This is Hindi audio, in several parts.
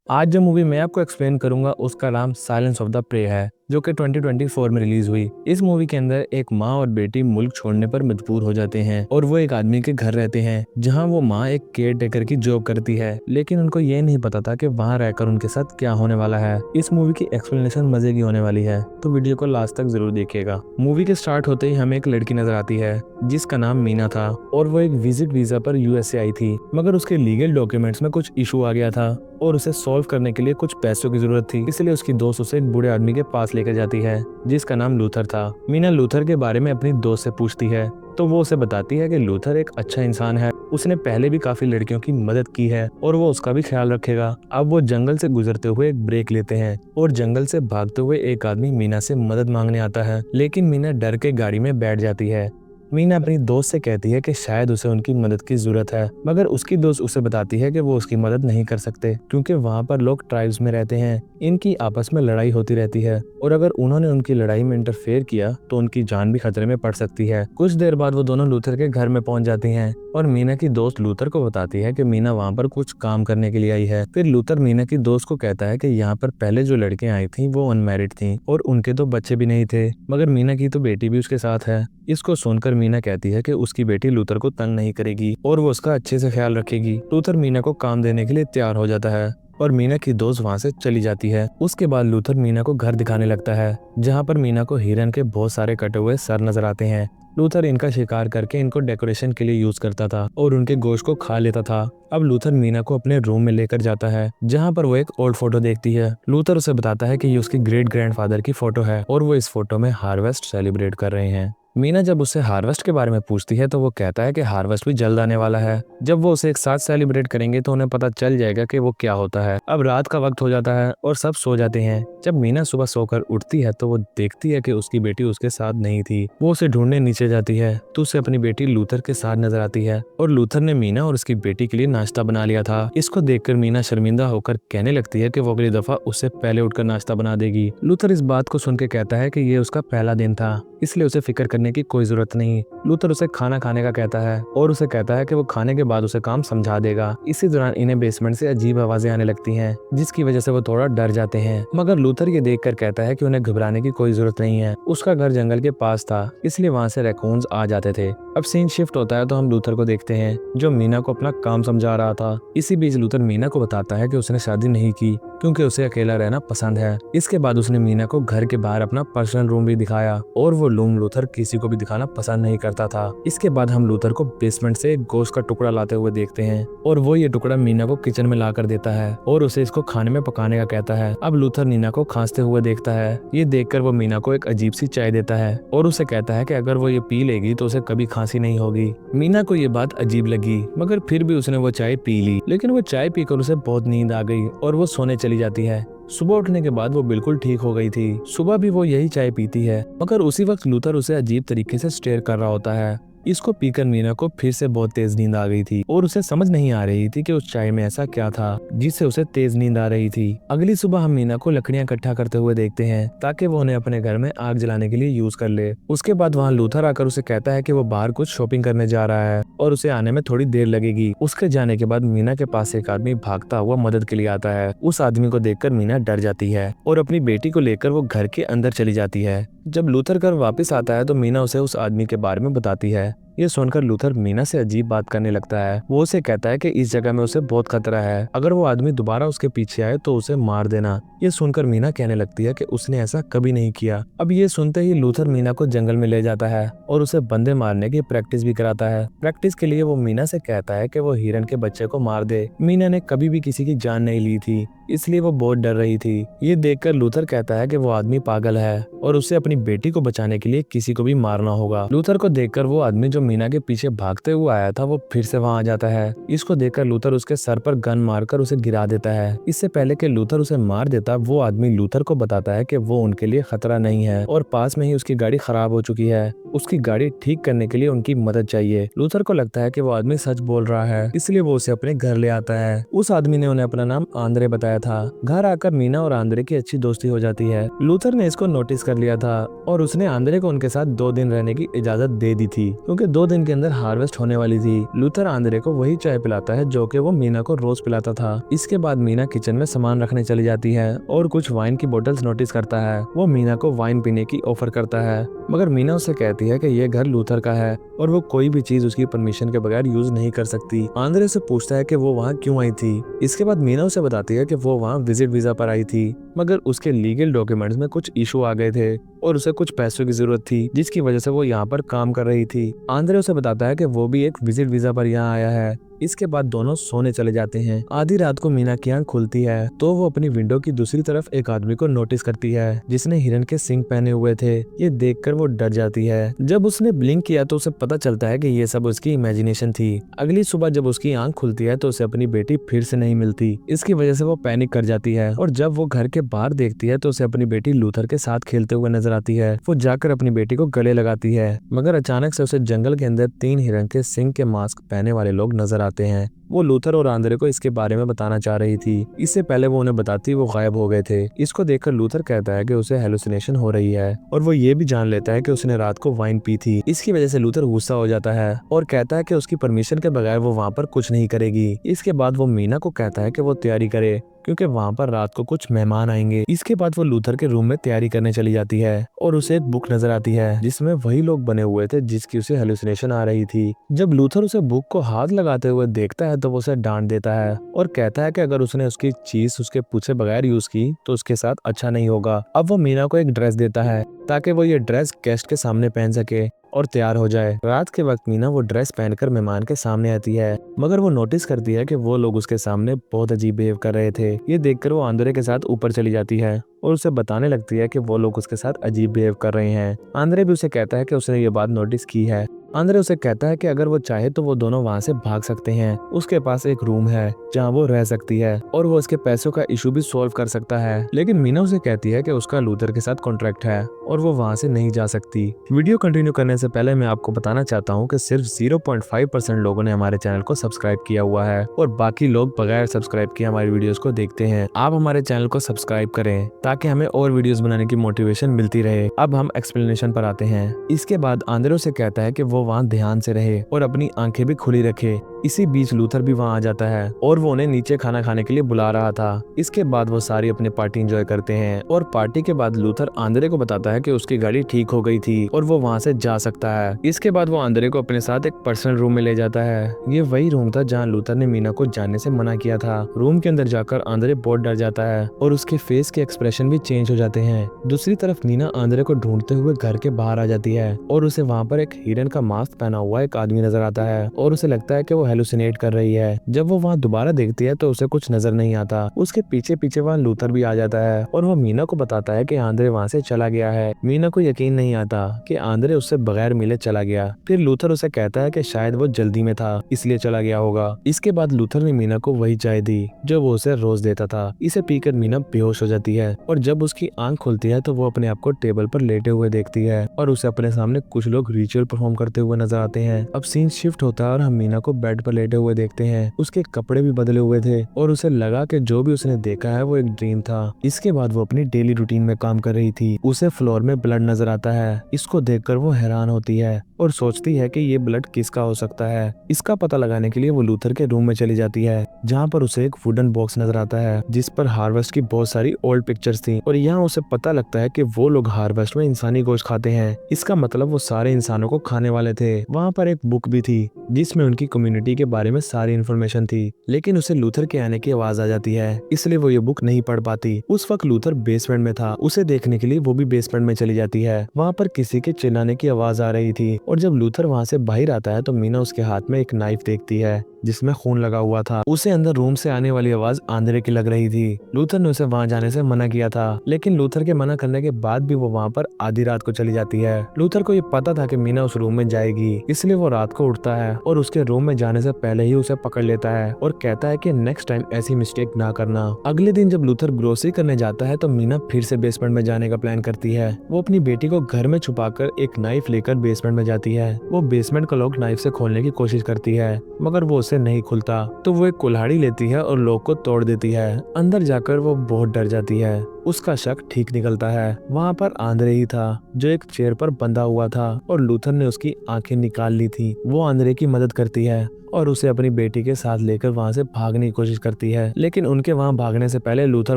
आज जो मूवी मैं आपको एक्सप्लेन करूंगा उसका नाम साइलेंस ऑफ द प्रे है, जो कि 2024 में रिलीज हुई। इस मूवी के अंदर एक माँ और बेटी मुल्क छोड़ने पर मजबूर हो जाते हैं और वो एक आदमी के घर रहते हैं, जहां वो माँ एक केयर टेकर की जॉब करती है। लेकिन उनको ये नहीं पता था कि वहां रहकर उनके साथ क्या होने वाला है। इस मूवी की एक्सप्लेनेशन मजे की होने वाली है, तो वीडियो को लास्ट तक जरूर देखिएगा। मूवी के स्टार्ट होते ही हमें एक लड़की नजर आती है जिसका नाम मीना था और वो एक विजिट वीजा पर यूएसए आई थी, मगर उसके लीगल डॉक्यूमेंट्स में कुछ इशू आ गया था और उसे सॉल्व करने के लिए कुछ पैसों की जरूरत थी। इसलिए उसकी दोस्त उसे एक बूढ़े आदमी के पास लेकर जाती है जिसका नाम लूथर था। मीना लूथर के बारे में अपनी दोस्त से पूछती है तो वो उसे बताती है कि लूथर एक अच्छा इंसान है, उसने पहले भी काफी लड़कियों की मदद की है और वो उसका भी ख्याल रखेगा। अब वो जंगल से गुजरते हुए एक ब्रेक लेते हैं और जंगल से भागते हुए एक आदमी मीना से मदद मांगने आता है, लेकिन मीना डर के गाड़ी में बैठ जाती है। मीना अपनी दोस्त से कहती है कि शायद उसे उनकी मदद की जरूरत है, मगर उसकी दोस्त उसे बताती है कि वो उसकी मदद नहीं कर सकते क्योंकि वहाँ पर लोग ट्राइब्स में रहते हैं, इनकी आपस में लड़ाई होती रहती है और अगर उन्होंने उनकी लड़ाई में इंटरफेयर किया तो उनकी जान भी खतरे में पड़ सकती है। कुछ देर बाद वो दोनों लूथर के घर में पहुंच जाती हैं और मीना की दोस्त लूथर को बताती है कि मीना वहाँ पर कुछ काम करने के लिए आई है। फिर लूथर मीना की दोस्त को कहता है कि यहाँ पर पहले जो लड़कियां आई थी वो अनमैरिड थी और उनके तो बच्चे भी नहीं थे, मगर मीना की तो बेटी भी उसके साथ है। इसको सुनकर मीना कहती है कि उसकी बेटी लूथर को तंग नहीं करेगी और वो उसका अच्छे से ख्याल रखेगी। लूथर मीना को काम देने के लिए तैयार हो जाता है और मीना की दोस्त वहाँ से चली जाती है। उसके बाद लूथर मीना को घर दिखाने लगता है जहाँ पर मीना को हिरन के बहुत सारे कटे हुए सर नजर आते हैं। लूथर इनका शिकार करके इनको डेकोरेशन के लिए यूज करता था और उनके गोश्त को खा लेता था। अब लूथर मीना को अपने रूम में लेकर जाता है जहाँ पर वो एक ओल्ड फोटो देखती है। लूथर उसे बताता है कि ये उसकी ग्रेट ग्रैंडफादर की फोटो है और वो इस फोटो में हार्वेस्ट सेलिब्रेट कर रहे हैं। मीना जब उससे हार्वेस्ट के बारे में पूछती है तो वो कहता है कि हार्वेस्ट भी जल्द आने वाला है, जब वो उसे एक साथ सेलिब्रेट करेंगे तो उन्हें पता चल जाएगा कि वो क्या होता है। अब रात का वक्त हो जाता है और सब सो जाते हैं। जब मीना सुबह सोकर उठती है तो वो देखती है कि उसकी बेटी उसके साथ नहीं थी। वो उसे ढूंढने नीचे जाती है तो उसे अपनी बेटी लूथर के साथ नजर आती है और लूथर ने मीना और उसकी बेटी के लिए नाश्ता बना लिया था। इसको देखकर मीना शर्मिंदा होकर कहने लगती है कि वो अगली दफा उससे पहले उठकर नाश्ता बना देगी। लूथर इस बात को सुन के कहता है कि ये उसका पहला दिन था, इसलिए उसे फिक्र करने की कोई जरूरत नहीं। लूथर उसे खाना खाने का कहता है और उसे कहता है कि वो खाने के बाद उसे काम समझा देगा। इसी दौरान इन्हें बेसमेंट से अजीब आवाजें आने लगती हैं जिसकी वजह से वो थोड़ा डर जाते हैं, मगर लूथर ये देखकर कहता है कि उन्हें घबराने की कोई जरूरत नहीं है। उसका घर जंगल के पास था इसलिए वहाँ से रैकून्स आ जाते थे। अब सीन शिफ्ट होता है तो हम लूथर को देखते हैं जो मीना को अपना काम समझा रहा था। इसी बीच लूथर मीना को बताता है कि उसने शादी नहीं की क्योंकि उसे अकेला रहना पसंद है। इसके बाद उसने मीना को घर के बाहर अपना पर्सनल रूम भी दिखाया और वो रूम लूथर किसी को भी दिखाना पसंद नहीं करता था। इसके बाद हम लूथर को बेसमेंट से एक गोश्त का टुकड़ा लाते हुए देखते हैं और वो ये टुकड़ा मीना को किचन में ला कर देता है और उसे इसको खाने में पकाने का कहता है। अब लूथर मीना को खांसते हुए देखता है। ये देखकर वो मीना को एक अजीब सी चाय देता है और उसे कहता है कि अगर वो ये पी लेगी तो उसे कभी खांसी नहीं होगी। मीना को ये बात अजीब लगी, मगर फिर भी उसने वो चाय पी ली, लेकिन वो चाय पीकर उसे बहुत नींद आ गई और वो सोने चली जाती है। सुबह उठने के बाद वो बिल्कुल ठीक हो गई थी। सुबह भी वो यही चाय पीती है, मगर उसी वक्त लूथर उसे अजीब तरीके से स्टेयर कर रहा होता है। इसको पीकर मीना को फिर से बहुत तेज नींद आ गई थी और उसे समझ नहीं आ रही थी कि उस चाय में ऐसा क्या था जिससे उसे तेज नींद आ रही थी। अगली सुबह हम मीना को लकड़ियां इकट्ठा करते हुए देखते हैं ताकि वो उन्हें अपने घर में आग जलाने के लिए यूज कर ले। उसके बाद वहाँ लूथर आकर उसे कहता है कि वो बाहर कुछ शॉपिंग करने जा रहा है और उसे आने में थोड़ी देर लगेगी। उसके जाने के बाद मीना के पास एक आदमी भागता हुआ मदद के लिए आता है। उस आदमी को देखकर मीना डर जाती है और अपनी बेटी को लेकर वो घर के अंदर चली जाती है। जब लूथर घर वापस आता है तो मीना उसे उस आदमी के बारे में बताती है। ये सुनकर लूथर मीना से अजीब बात करने लगता है। वो उसे कहता है कि इस जगह में उसे बहुत खतरा है, अगर वो आदमी दोबारा उसके पीछे आए तो उसे मार देना। ये सुनकर मीना कहने लगती है कि उसने ऐसा कभी नहीं किया। अब ये सुनते ही लूथर मीना को जंगल में ले जाता है और उसे बंदे मारने की प्रैक्टिस भी कराता है। प्रैक्टिस के लिए वो मीना से कहता है कि वो हिरन के बच्चे को मार दे। मीना ने कभी भी किसी की जान नहीं ली थी, इसलिए वो बहुत डर रही थी। ये देखकर लूथर कहता है कि वो आदमी पागल है और उसे अपनी बेटी को बचाने के लिए किसी को भी मारना होगा। लूथर को देखकर वो आदमी जो मीना के पीछे भागते हुए आया था वो फिर से वहां आ जाता है। इसको देखकर लूथर उसके सर पर गन मारकर उसे गिरा देता है। इससे पहले कि लूथर उसे मार देता, वो आदमी लूथर को बताता है कि वो उनके लिए खतरा नहीं है और पास में ही उसकी गाड़ी खराब हो चुकी है, उसकी गाड़ी ठीक करने के लिए उनकी मदद चाहिए। लूथर को लगता है कि वो आदमी सच बोल रहा है, इसलिए वो उसे अपने घर ले आता है। उस आदमी ने उन्हें अपना नाम आंद्रे बताया था। घर आकर मीना और आंद्रे की अच्छी दोस्ती हो जाती है। लूथर ने इसको नोटिस कर लिया था और उसने आंद्रे को उनके साथ 2 दिन रहने की इजाजत दे दी थी क्योंकि 2 दिन के अंदर हार्वेस्ट होने वाली थी। लूथर आंद्रे को वही चाय पिलाता है जो कि वो मीना को रोज पिलाता था। इसके बाद मीना किचन में सामान रखने चली जाती है और कुछ वाइन की बोतल्स नोटिस करता है। वो मीना को वाइन पीने की ऑफर करता है, मगर मीना उससे कहती है कि ये घर लूथर का है और वो कोई भी चीज उसकी परमिशन के बगैर यूज नहीं कर सकती। आंद्रे से पूछता है कि वो वहाँ क्यों आई थी। इसके बाद मीना उसे बताती है कि वो वहाँ विजिट वीजा पर आई थी, मगर उसके लीगल डॉक्यूमेंट्स में कुछ इशू आ गए थे और उसे कुछ पैसों की जरूरत थी, जिसकी वजह से वो यहाँ पर काम कर रही थी। आंद्रे उसे बताता है कि वो भी एक विजिट वीजा पर यहाँ आया है। इसके बाद दोनों सोने चले जाते हैं। आधी रात को मीना की आंख खुलती है तो वो अपनी विंडो की दूसरी तरफ एक आदमी को नोटिस करती है जिसने हिरन के सींग पहने हुए थे। ये देखकर वो डर जाती है। जब उसने ब्लिंक किया तो उसे पता चलता है कि ये सब उसकी इमेजिनेशन थी। अगली सुबह जब उसकी आंख खुलती है तो उसे अपनी बेटी फिर से नहीं मिलती। इसकी वजह से वो पैनिक कर जाती है और जब वो घर के बाहर देखती है तो उसे अपनी बेटी लूथर के साथ खेलते हुए नजर आती है। वो जाकर अपनी बेटी को गले लगाती है, मगर अचानक से उसे जंगल के अंदर 3 हिरन के सींग के मास्क पहने वाले लोग नजर आते हैं। वो लूथर और आंद्रे को इसके बारे में बताना चाह रही थी। इससे पहले वो उन्हें बताती वो गायब हो गए थे। इसको देखकर लूथर कहता है कि उसे हेलुसिनेशन हो रही है और वो ये भी जान लेता है कि उसने रात को वाइन पी थी। इसकी वजह से लूथर गुस्सा हो जाता है और कहता है कि उसकी परमिशन के बगैर वो वहाँ पर कुछ नहीं करेगी। इसके बाद वो मीना को कहता है कि वो तैयारी करे क्योंकि वहाँ पर रात को कुछ मेहमान आएंगे। इसके बाद वो लूथर के रूम में तैयारी करने चली जाती है और उसे एक बुक नजर आती है जिसमें वही लोग बने हुए थे जिसकी उसे हेलुसिनेशन आ रही थी। जब लूथर उसे बुक को हाथ लगाते हुए देखता है तो वो उसे डांट देता है और कहता है कि अगर उसने उसकी चीज उसके पूछे बगैर यूज की तो उसके साथ अच्छा नहीं होगा। अब वो मीना को एक ड्रेस देता है ताकि वो ये ड्रेस गेस्ट के सामने पहन सके और तैयार हो जाए। रात के वक्त मीना वो ड्रेस पहनकर मेहमान के सामने आती है, मगर वो नोटिस करती है कि वो लोग उसके सामने बहुत अजीब बिहेव कर रहे थे। ये देखकर वो आंद्रे के साथ ऊपर चली जाती है और उसे बताने लगती है कि वो लोग उसके साथ अजीब बिहेव कर रहे हैं। आंद्रे भी उसे कहता है कि उसने ये बात नोटिस की है। आंद्रे उसे कहता है कि अगर वो चाहे तो वो दोनों वहाँ से भाग सकते हैं। उसके पास एक रूम है जहाँ वो रह सकती है और वो उसके पैसों का इशू भी सॉल्व कर सकता है। लेकिन मीना उसे कहती है कि उसका लूथर के साथ कॉन्ट्रैक्ट है और वो वहाँ से नहीं जा सकती। वीडियो कंटिन्यू करने से पहले मैं आपको बताना चाहता हूँ कि सिर्फ 0.5% लोगों ने हमारे चैनल को सब्सक्राइब किया हुआ है और बाकी लोग बगैर सब्सक्राइब किए हमारी वीडियोस को देखते हैं। आप हमारे चैनल को सब्सक्राइब करें ताकि हमें और वीडियोस बनाने की मोटिवेशन मिलती रहे। अब हम एक्सप्लेनेशन पर आते हैं। इसके बाद आंद्रे से कहता है कि वो वहाँ ध्यान से रहे और अपनी आंखें भी खुली रखे। इसी बीच लूथर भी वहाँ आ जाता है और वो उन्हें नीचे खाना खाने के लिए बुला रहा था। इसके बाद वो सारी अपनी पार्टी एंजॉय करते हैं और पार्टी के बाद लूथर आंद्रे को बताता है कि उसकी गाड़ी ठीक हो गई थी और वो वहाँ से जा सकता है। इसके बाद वो आंद्रे को अपने साथ एक पर्सनल रूम में ले जाता है। ये वही रूम था जहाँ लूथर ने मीना को जाने से मना किया था। रूम के अंदर जाकर आंद्रे बहुत डर जाता है और उसके फेस के एक्सप्रेशन भी चेंज हो जाते हैं। दूसरी तरफ मीना आंद्रे को ढूंढते हुए घर के बाहर आ जाती है और उसे वहाँ पर एक हिरन का मास्क पहना हुआ एक आदमी नजर आता है और उसे लगता है कि वो हेलुसिनेट कर रही है। जब वो वहाँ दोबारा देखती है तो उसे कुछ नजर नहीं आता। उसके पीछे पीछे वहाँ लूथर भी आ जाता है और वो मीना को बताता है कि आंद्रे वहाँ से चला गया है। मीना को यकीन नहीं आता कि आंद्रे उससे बगैर मिले चला गया। फिर लूथर उसे कहता है कि शायद वो जल्दी में था इसलिए चला गया होगा। इसके बाद लूथर ने मीना को वही चाय दी जो वो उसे रोज देता था। इसे पीकर मीना बेहोश हो जाती है और जब उसकी आंख खुलती है तो वो अपने आप को टेबल पर लेटे हुए देखती है और उसे अपने सामने कुछ लोग रिचुअल परफॉर्म करते हुए नजर आते हैं। अब सीन शिफ्ट होता है और हम मीना को बेड पर लेटे हुए देखते हैं। उसके कपड़े भी बदले हुए थे और उसे लगा कि जो भी उसने देखा है वो एक ड्रीम था। इसके बाद वो अपनी डेली रूटीन में काम कर रही थी। उसे फ्लोर में ब्लड नजर आता है। इसको देखकर वो हैरान होती है और सोचती है कि ये ब्लड किसका हो सकता है। इसका पता लगाने के लिए वो लूथर के रूम में चली जाती है जहाँ पर उसे एक वुडन बॉक्स नजर आता है जिस पर हार्वेस्ट की बहुत सारी ओल्ड पिक्चर्स थी और यहाँ उसे पता लगता है कि वो लोग हार्वेस्ट में इंसानी गोश्त खाते हैं। इसका मतलब वो सारे इंसानों को खाने वाले थे। वहाँ पर एक बुक भी थी जिसमें उनकी कम्युनिटी के बारे में सारी इन्फॉर्मेशन थी, लेकिन उसे लूथर के आने की आवाज आ जाती है इसलिए वो ये बुक नहीं पढ़ पाती। उस वक्त लूथर बेसमेंट में था। उसे देखने के लिए वो भी बेसमेंट में चली जाती है। वहाँ पर किसी के चिल्लाने की आवाज आ रही थी और जब लूथर वहाँ से बाहर आता है तो मीना उसके हाथ में एक नाइफ देखती है जिसमें खून लगा हुआ था। उसे अंदर रूम से आने वाली आवाज आंद्रे की लग रही थी। लूथर ने उसे वहाँ जाने से मना किया था, लेकिन लूथर के मना करने के बाद भी वो वहाँ पर आधी रात को चली जाती है। लूथर को ये पता था कि मीना उस रूम में जाएगी, इसलिए वो रात को उठता है और उसके रूम में जाने से पहले ही उसे पकड़ लेता है और कहता है कि नेक्स्ट टाइम ऐसी मिस्टेक ना करना। अगले दिन जब लूथर ग्रोसरी करने जाता है तो मीना फिर से बेसमेंट में जाने का प्लान करती है। वो अपनी बेटी को घर में छुपाकर एक नाइफ लेकर बेसमेंट में जाती है। वो बेसमेंट का लॉक नाइफ से खोलने की कोशिश करती है, मगर वो उसे नहीं खुलता। तो वो एक कुल्हाड़ी लेती है और लॉक को तोड़ देती है। अंदर जाकर वो बहुत डर जाती है। उसका शक ठीक निकलता है। वहाँ पर आंद्रे ही था जो एक चेयर पर बंधा हुआ था और लूथर ने उसकी आंखें निकाल ली थी। वो आंद्रे की मदद करती है और उसे अपनी बेटी के साथ लेकर वहाँ से भागने की कोशिश करती है, लेकिन उनके वहाँ भागने से पहले लूथर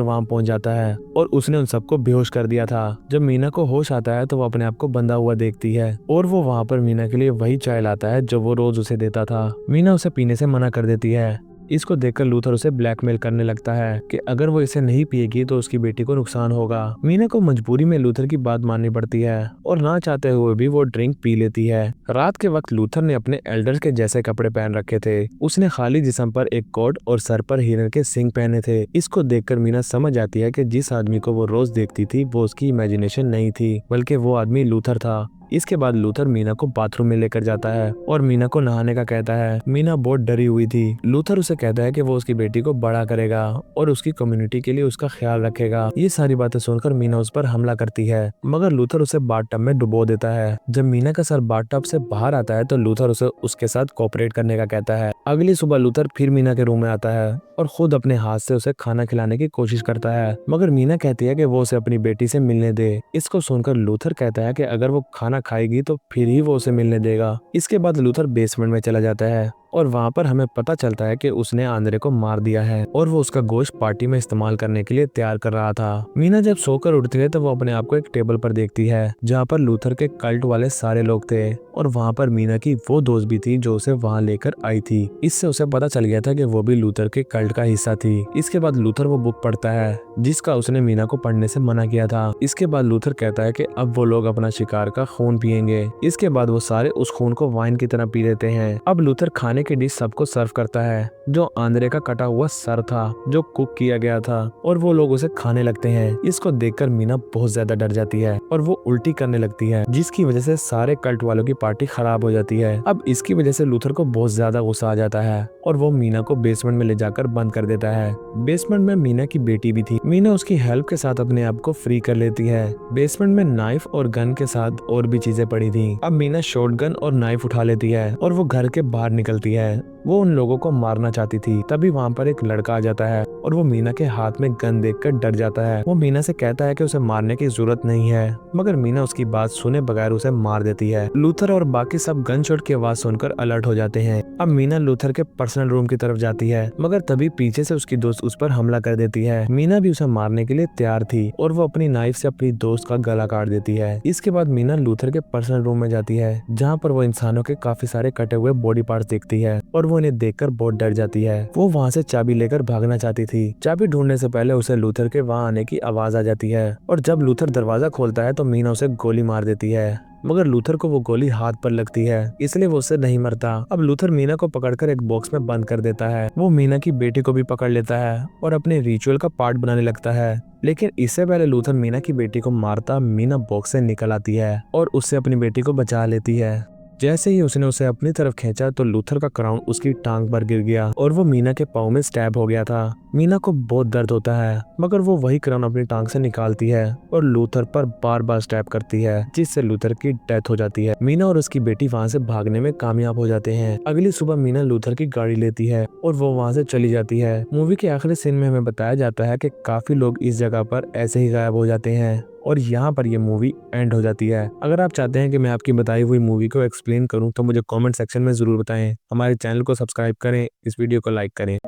वहाँ पहुँच जाता है और उसने उन सबको बेहोश कर दिया था। जब मीना को होश आता है तो वो अपने आप को बंधा हुआ देखती है और वो वहाँ पर मीना के लिए वही चाय लाता है जो वो रोज उसे देता था। मीना उसे पीने से मना कर देती है। इसको देखकर लूथर उसे ब्लैकमेल करने लगता है कि अगर वो इसे नहीं पिएगी तो उसकी बेटी को नुकसान होगा। मीना को मजबूरी में लूथर की बात माननी पड़ती है और ना चाहते हुए भी वो ड्रिंक पी लेती है। रात के वक्त लूथर ने अपने एल्डर्स के जैसे कपड़े पहन रखे थे। उसने खाली जिस्म पर एक कोट और सर पर हिरन के सींग पहने थे। इसको देखकर मीना समझ आती है कि जिस आदमी को वो रोज देखती थी वो उसकी इमेजिनेशन नहीं थी, बल्कि वो आदमी लूथर था। इसके बाद लूथर मीना को बाथरूम में लेकर जाता है और मीना को नहाने का कहता है। मीना बहुत डरी हुई थी। लूथर उसे कहता है कि वो उसकी बेटी को बड़ा करेगा और उसकी कम्युनिटी के लिए उसका ख्याल रखेगा। ये सारी बातें सुनकर मीना उस पर हमला करती है, मगर लूथर उसे बाथटब में डुबो देता है। जब मीना का सर बाथटब से बाहर आता है तो लूथर उसे उसके साथ कोऑपरेट करने का कहता है। अगली सुबह लूथर फिर मीना के रूम में आता है और खुद अपने हाथ से उसे खाना खिलाने की कोशिश करता है, मगर मीना कहती है कि वो उसे अपनी बेटी से मिलने दे। इसको सुनकर लूथर कहता है कि अगर वो खाना खाएगी तो फिर ही वो उसे मिलने देगा। इसके बाद लूथर बेसमेंट में चला जाता है और वहाँ पर हमें पता चलता है कि उसने आंद्रे को मार दिया है और वो उसका गोश्त पार्टी में इस्तेमाल करने के लिए तैयार कर रहा था। मीना जब सोकर उठती है तो वो अपने आप को एक टेबल पर देखती है जहाँ पर लूथर के कल्ट वाले सारे लोग थे और वहाँ पर मीना की वो दोस्त भी थी जो उसे वहाँ लेकर आई थी। इससे उसे पता चल गया था कि वो भी लूथर के कल्ट का हिस्सा थी। इसके बाद लूथर वो बुक पढ़ता है जिसका उसने मीना को पढ़ने से मना किया था। इसके बाद लूथर कहता है कि अब वो लोग अपना शिकार का खून पिएंगे। इसके बाद वो सारे उस खून को वाइन की तरह पी लेते हैं। अब लूथर खाने की डिश सबको सर्व करता है जो आंद्रे का कटा हुआ सर था जो कुक किया गया था और वो लोग उसे खाने लगते हैं। इसको देखकर मीना बहुत ज्यादा डर जाती है और वो उल्टी करने लगती है जिसकी वजह से सारे कल्ट वालों की पार्टी खराब हो जाती है। अब इसकी वजह से लूथर को बहुत ज्यादा गुस्सा आ जाता है और वो मीना को बेसमेंट में ले जाकर बंद कर देता है। बेसमेंट में मीना की बेटी भी थी। मीना उसकी हेल्प के साथ अपने आप को फ्री कर लेती है। बेसमेंट में नाइफ और गन के साथ और भी चीजें पड़ी थी। अब मीना शॉटगन और नाइफ उठा लेती है और वो घर के बाहर निकलती है। वो उन लोगों को मारना चाहती थी। तभी वहाँ पर एक लड़का आ जाता है और वो मीना के हाथ में गन देखकर डर जाता है। वो मीना से कहता है कि उसे मारने की जरूरत नहीं है, मगर मीना उसकी बात सुने बगैर उसे मार देती है। लूथर और बाकी सब गन शॉट की आवाज सुनकर अलर्ट हो जाते हैं। अब मीना लूथर के पर्सनल रूम की तरफ जाती है, मगर तभी पीछे से उसकी दोस्त उस पर हमला कर देती है। मीना भी उसे मारने के लिए तैयार थी और वो अपनी नाइफ से अपनी दोस्त का गला काट देती है। इसके बाद मीना लूथर के पर्सनल रूम में जाती है जहाँ पर वो इंसानों के काफी सारे कटे हुए बॉडी पार्ट्स देखती है और वो इन्हें देखकर बहुत डर जाती है। वो वहाँ से चाबी लेकर भागना चाहती थी। चाबी ढूंढने से पहले उसे लूथर के वहाँ आने की आवाज आ जाती है और जब लूथर दरवाजा खोलता है तो मीना उसे गोली मार देती है, मगर लूथर को वो गोली हाथ पर लगती है इसलिए वो उससे नहीं मरता। अब लूथर मीना को पकड़कर एक बॉक्स में बंद कर देता है। वो मीना की बेटी को भी पकड़ लेता है और अपने रिचुअल का पार्ट बनाने लगता है, लेकिन इससे पहले लूथर मीना की बेटी को मारता मीना बॉक्स से निकल आती है और उससे अपनी बेटी को बचा लेती है। जैसे ही उसने उसे अपनी तरफ खींचा तो लूथर का क्राउन उसकी टांग पर गिर गया और वो मीना के पाँव में स्टैब हो गया था। मीना को बहुत दर्द होता है, मगर वो वही क्राउन अपनी टांग से निकालती है और लूथर पर बार बार स्टैब करती है जिससे लूथर की डेथ हो जाती है। मीना और उसकी बेटी वहाँ से भागने में कामयाब हो जाते हैं। अगली सुबह मीना लूथर की गाड़ी लेती है और वो वहाँ से चली जाती है। मूवी के आखिरी सीन में हमें बताया जाता है कि काफी लोग इस जगह पर ऐसे ही गायब हो जाते हैं और यहाँ पर ये मूवी एंड हो जाती है। अगर आप चाहते हैं कि मैं आपकी बताई हुई मूवी को एक्सप्लेन करूं तो मुझे कमेंट सेक्शन में जरूर बताएं। हमारे चैनल को सब्सक्राइब करें, इस वीडियो को लाइक करें।